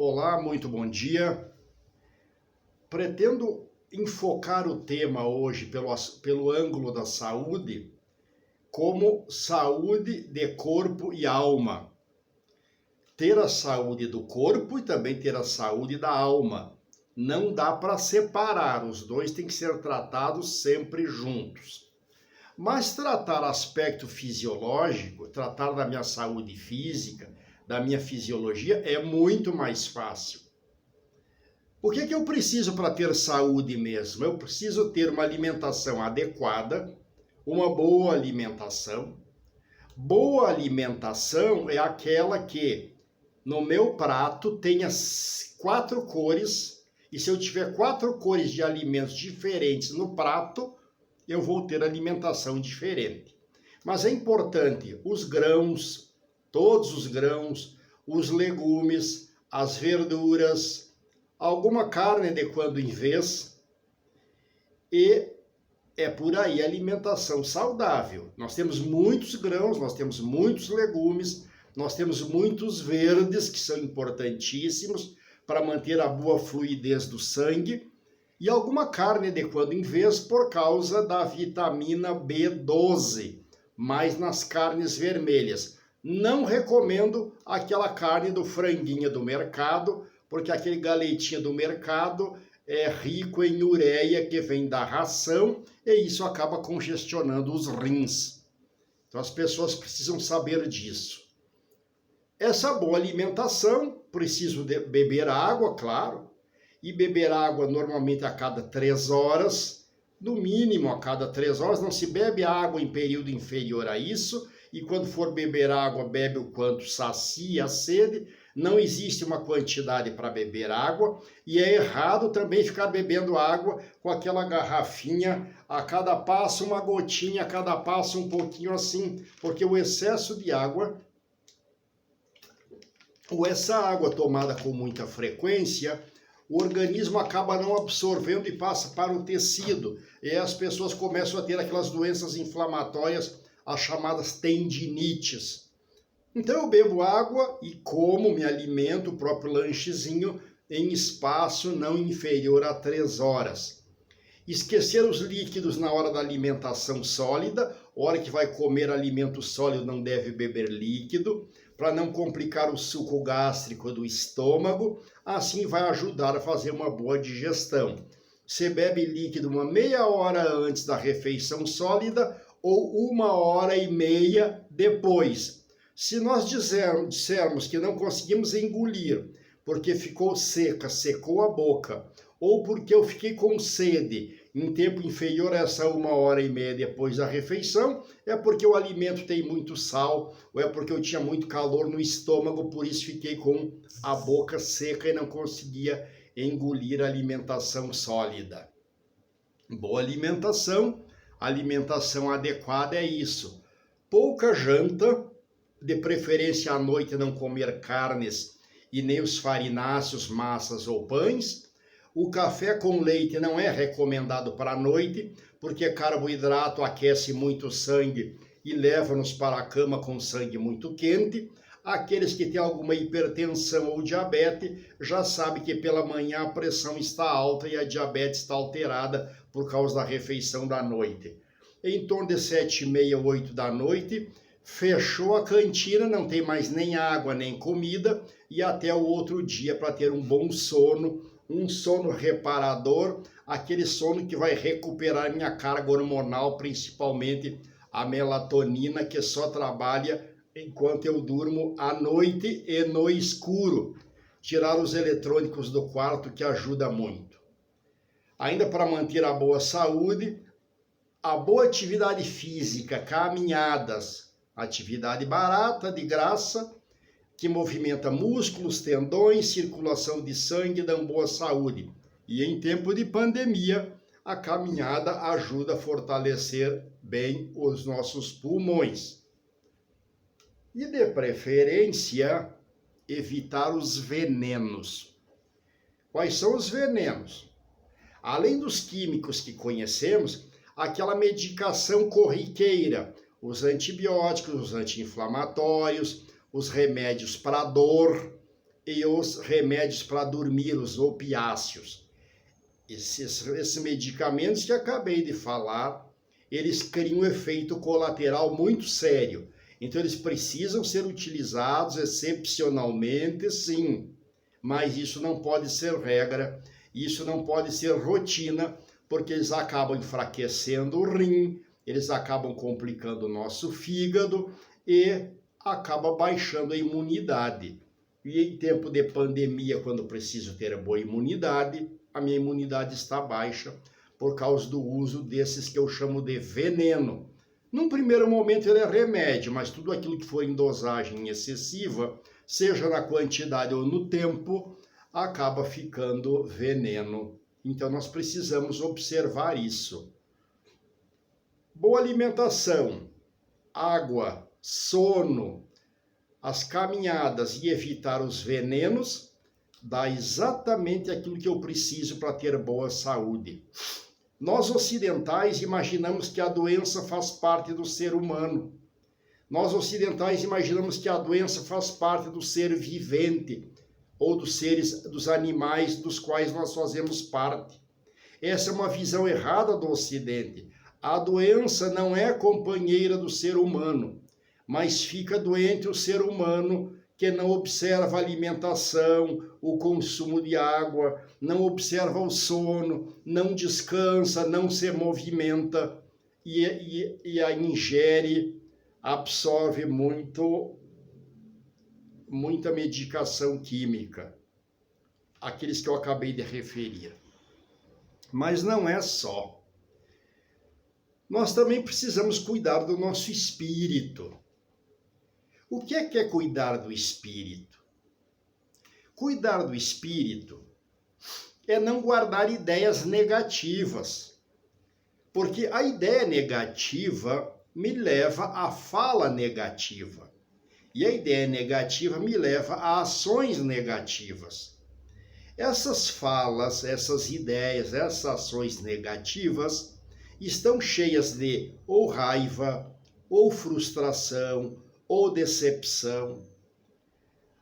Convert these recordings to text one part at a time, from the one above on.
Olá, muito bom dia. Pretendo enfocar o tema hoje pelo ângulo da saúde como saúde de corpo e alma. Ter a saúde do corpo e também ter a saúde da alma. Não dá para separar, os dois têm que ser tratados sempre juntos. Mas tratar aspecto fisiológico, tratar da minha saúde física, da minha fisiologia, é muito mais fácil. O que eu preciso para ter saúde mesmo? Eu preciso ter uma alimentação adequada, uma boa alimentação. Boa alimentação é aquela que no meu prato tenha 4 cores, e se eu tiver 4 cores de alimentos diferentes no prato, eu vou ter alimentação diferente. Mas é importante os grãos, todos os grãos, os legumes, as verduras, alguma carne de quando em vez, e é por aí a alimentação saudável. Nós temos muitos grãos, nós temos muitos legumes, nós temos muitos verdes que são importantíssimos para manter a boa fluidez do sangue, e alguma carne de quando em vez por causa da vitamina B12, mais nas carnes vermelhas. Não recomendo aquela carne do franguinho do mercado, porque aquele galetinho do mercado é rico em ureia que vem da ração e isso acaba congestionando os rins. Então as pessoas precisam saber disso. Essa boa alimentação, preciso beber água, claro, e beber água normalmente a cada 3 horas, no mínimo a cada 3 horas, não se bebe água em período inferior a isso, e quando for beber água, bebe o quanto sacia a sede. Não existe uma quantidade para beber água, e é errado também ficar bebendo água com aquela garrafinha, a cada passo uma gotinha, a cada passo um pouquinho assim, porque o excesso de água, ou essa água tomada com muita frequência, o organismo acaba não absorvendo e passa para o tecido, e as pessoas começam a ter aquelas doenças inflamatórias, as chamadas tendinites. Então eu bebo água e como, me alimento, o próprio lanchezinho, em espaço não inferior a 3 horas. Esquecer os líquidos na hora da alimentação sólida, hora que vai comer alimento sólido não deve beber líquido, para não complicar o suco gástrico do estômago, assim vai ajudar a fazer uma boa digestão. Você bebe líquido uma meia hora antes da refeição sólida ou 1h30 depois. Se nós dissermos que não conseguimos engolir porque ficou seca, secou a boca, ou porque eu fiquei com sede em tempo inferior a essa 1h30 depois da refeição, é porque o alimento tem muito sal, ou é porque eu tinha muito calor no estômago, por isso fiquei com a boca seca e não conseguia engolir a alimentação sólida. Boa alimentação, alimentação adequada é isso. Pouca janta, de preferência à noite não comer carnes e nem os farináceos, massas ou pães. O café com leite não é recomendado para a noite, porque carboidrato aquece muito o sangue e leva-nos para a cama com sangue muito quente. Aqueles que têm alguma hipertensão ou diabetes já sabem que pela manhã a pressão está alta e a diabetes está alterada por causa da refeição da noite. Em torno de 7h30, 8 da noite, fechou a cantina, não tem mais nem água nem comida, e até o outro dia para ter um bom sono, um sono reparador, aquele sono que vai recuperar minha carga hormonal, principalmente a melatonina, que só trabalha enquanto eu durmo à noite e no escuro. Tirar os eletrônicos do quarto, que ajuda muito. Ainda para manter a boa saúde, a boa atividade física, caminhadas, atividade barata, de graça, que movimenta músculos, tendões, circulação de sangue, dão boa saúde. E em tempo de pandemia, a caminhada ajuda a fortalecer bem os nossos pulmões. E de preferência, evitar os venenos. Quais são os venenos? Além dos químicos que conhecemos, aquela medicação corriqueira, os antibióticos, os anti-inflamatórios, os remédios para dor, e os remédios para dormir, os opiáceos. Esses medicamentos que acabei de falar, eles criam um efeito colateral muito sério. Então, eles precisam ser utilizados excepcionalmente, sim. Mas isso não pode ser regra, isso não pode ser rotina, porque eles acabam enfraquecendo o rim, eles acabam complicando o nosso fígado e acaba baixando a imunidade. E em tempo de pandemia, quando preciso ter boa imunidade, a minha imunidade está baixa por causa do uso desses que eu chamo de veneno. Num primeiro momento ele é remédio, mas tudo aquilo que for em dosagem excessiva, seja na quantidade ou no tempo, acaba ficando veneno. Então nós precisamos observar isso. Boa alimentação, água, sono, as caminhadas e evitar os venenos, dá exatamente aquilo que eu preciso para ter boa saúde. Nós ocidentais imaginamos que a doença faz parte do ser humano. Nós ocidentais imaginamos que a doença faz parte do ser vivente ou dos animais dos quais nós fazemos parte. Essa é uma visão errada do Ocidente. A doença não é companheira do ser humano, mas fica doente o ser humano que não observa a alimentação, o consumo de água, não observa o sono, não descansa, não se movimenta e a ingere, absorve muita medicação química, aqueles que eu acabei de referir. Mas não é só. Nós também precisamos cuidar do nosso espírito. O que é cuidar do espírito? Cuidar do espírito é não guardar ideias negativas, porque a ideia negativa me leva à fala negativa, e a ideia negativa me leva a ações negativas. Essas falas, essas ideias, essas ações negativas estão cheias de ou raiva, ou frustração, ou decepção.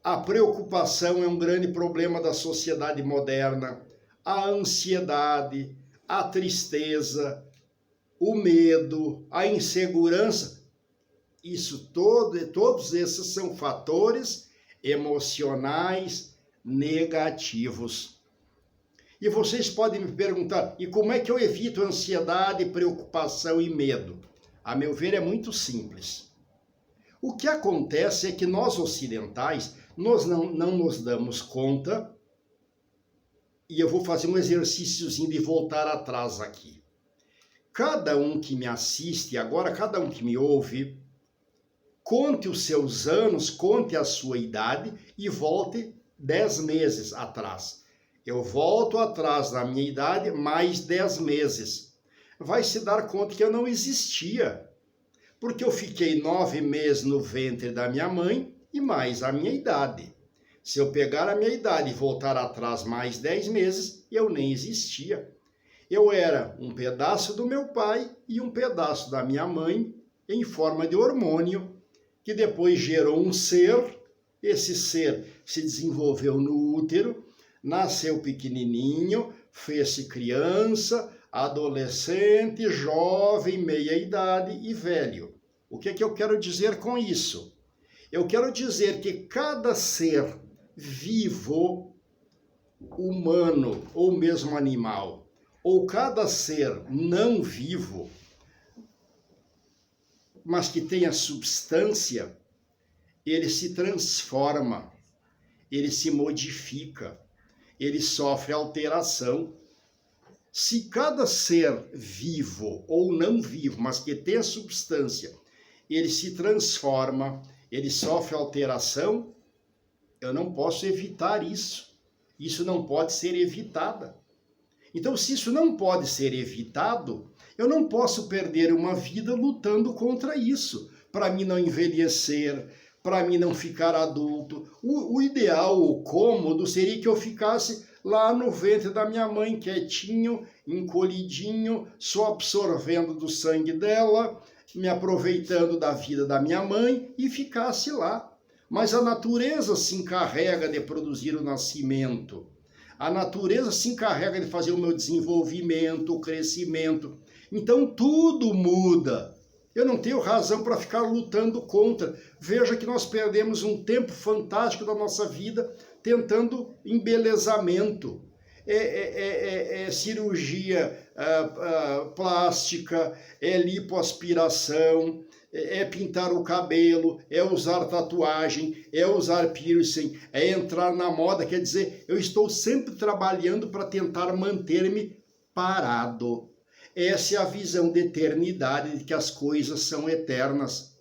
A preocupação é um grande problema da sociedade moderna. A ansiedade, a tristeza, o medo, a insegurança, todos esses são fatores emocionais negativos. E vocês podem me perguntar, e como é que eu evito ansiedade, preocupação e medo? A meu ver, é muito simples. O que acontece é que nós ocidentais, nós não nos damos conta, e eu vou fazer um exercíciozinho de voltar atrás aqui. Cada um que me assiste agora, cada um que me ouve, conte os seus anos, conte a sua idade e volte 10 meses atrás. Eu volto atrás da minha idade mais 10 meses. Vai se dar conta que eu não existia. Porque eu fiquei 9 meses no ventre da minha mãe e mais a minha idade. Se eu pegar a minha idade e voltar atrás mais 10 meses, eu nem existia. Eu era um pedaço do meu pai e um pedaço da minha mãe em forma de hormônio, que depois gerou um ser. Esse ser se desenvolveu no útero, nasceu pequenininho, fez-se criança, adolescente, jovem, meia-idade e velho. O que é que eu quero dizer com isso? Eu quero dizer que cada ser vivo, humano ou mesmo animal, ou cada ser não vivo, mas que tenha substância, ele se transforma, ele se modifica, ele sofre alteração. Se cada ser vivo ou não vivo, mas que tenha substância, ele se transforma, ele sofre alteração, eu não posso evitar isso. Isso não pode ser evitado. Então, se isso não pode ser evitado, eu não posso perder uma vida lutando contra isso, para mim não envelhecer, para mim não ficar adulto. O ideal, o cômodo, seria que eu ficasse lá no ventre da minha mãe, quietinho, encolhidinho, só absorvendo do sangue dela, me aproveitando da vida da minha mãe e ficasse lá. Mas a natureza se encarrega de produzir o nascimento. A natureza se encarrega de fazer o meu desenvolvimento, o crescimento. Então tudo muda. Eu não tenho razão para ficar lutando contra. Veja que nós perdemos um tempo fantástico da nossa vida tentando embelezamento. Cirurgia plástica, é lipoaspiração, é pintar o cabelo, é usar tatuagem, é usar piercing, é entrar na moda. Quer dizer, eu estou sempre trabalhando para tentar manter-me parado. Essa é a visão de eternidade, de que as coisas são eternas.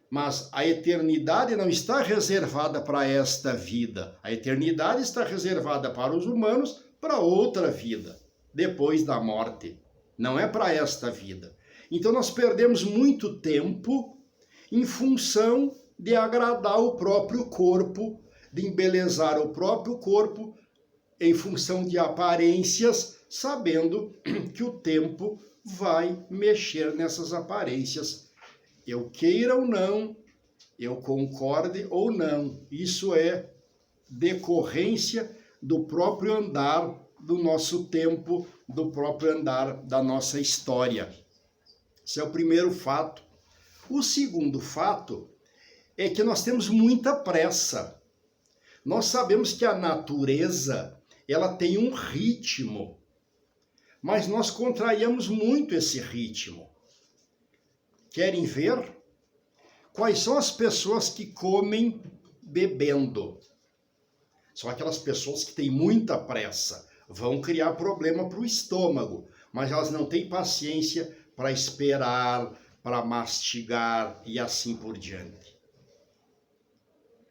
Mas a eternidade não está reservada para esta vida. A eternidade está reservada para os humanos, para outra vida, depois da morte. Não é para esta vida. Então nós perdemos muito tempo em função de agradar o próprio corpo, de embelezar o próprio corpo, em função de aparências, sabendo que o tempo vai mexer nessas aparências. Eu queira ou não, eu concorde ou não, isso é decorrência do próprio andar do nosso tempo, do próprio andar da nossa história. Esse é o primeiro fato. O segundo fato é que nós temos muita pressa. Nós sabemos que a natureza, ela tem um ritmo, mas nós contrariamos muito esse ritmo. Querem ver? Quais são as pessoas que comem bebendo? São aquelas pessoas que têm muita pressa, vão criar problema para o estômago, mas elas não têm paciência para esperar, para mastigar e assim por diante.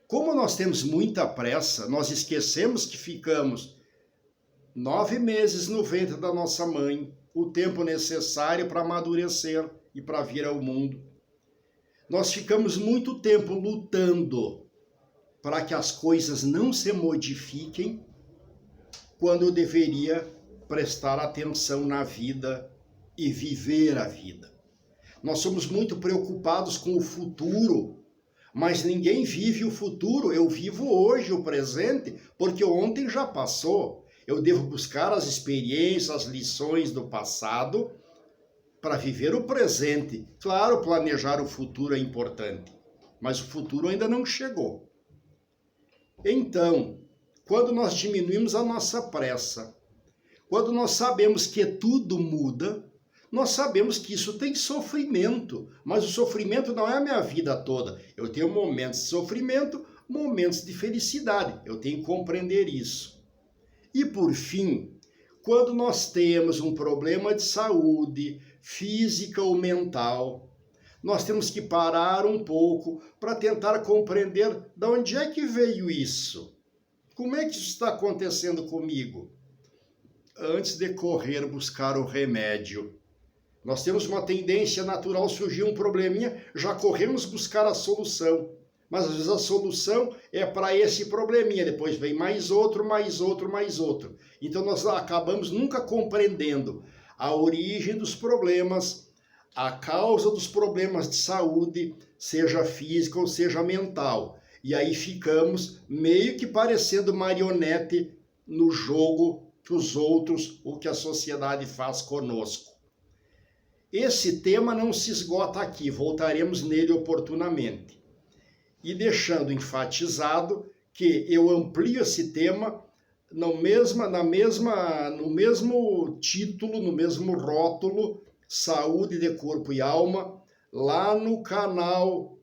Como nós temos muita pressa, nós esquecemos que ficamos 9 meses no ventre da nossa mãe, o tempo necessário para amadurecer e para vir ao mundo. Nós ficamos muito tempo lutando para que as coisas não se modifiquem, quando eu deveria prestar atenção na vida e viver a vida. Nós somos muito preocupados com o futuro, mas ninguém vive o futuro. Eu vivo hoje o presente, porque ontem já passou. Eu devo buscar as experiências, as lições do passado para viver o presente. Claro, planejar o futuro é importante, mas o futuro ainda não chegou. Então, quando nós diminuímos a nossa pressa, quando nós sabemos que tudo muda, nós sabemos que isso tem sofrimento, mas o sofrimento não é a minha vida toda. Eu tenho momentos de sofrimento, momentos de felicidade. Eu tenho que compreender isso. E por fim, quando nós temos um problema de saúde, física ou mental, nós temos que parar um pouco para tentar compreender de onde é que veio isso. Como é que isso está acontecendo comigo? Antes de correr buscar o remédio. Nós temos uma tendência natural, surgiu um probleminha, já corremos buscar a solução. Mas às vezes a solução é para esse probleminha, depois vem mais outro, mais outro, mais outro. Então nós acabamos nunca compreendendo a origem dos problemas, a causa dos problemas de saúde, seja física ou seja mental. E aí ficamos meio que parecendo marionete no jogo que os outros, o que a sociedade faz conosco. Esse tema não se esgota aqui, voltaremos nele oportunamente. E deixando enfatizado que eu amplio esse tema no mesmo título, no mesmo rótulo, Saúde de Corpo e Alma, lá no canal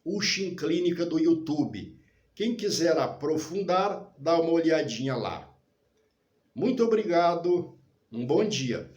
Uxin Clínica do YouTube. Quem quiser aprofundar, dá uma olhadinha lá. Muito obrigado, um bom dia.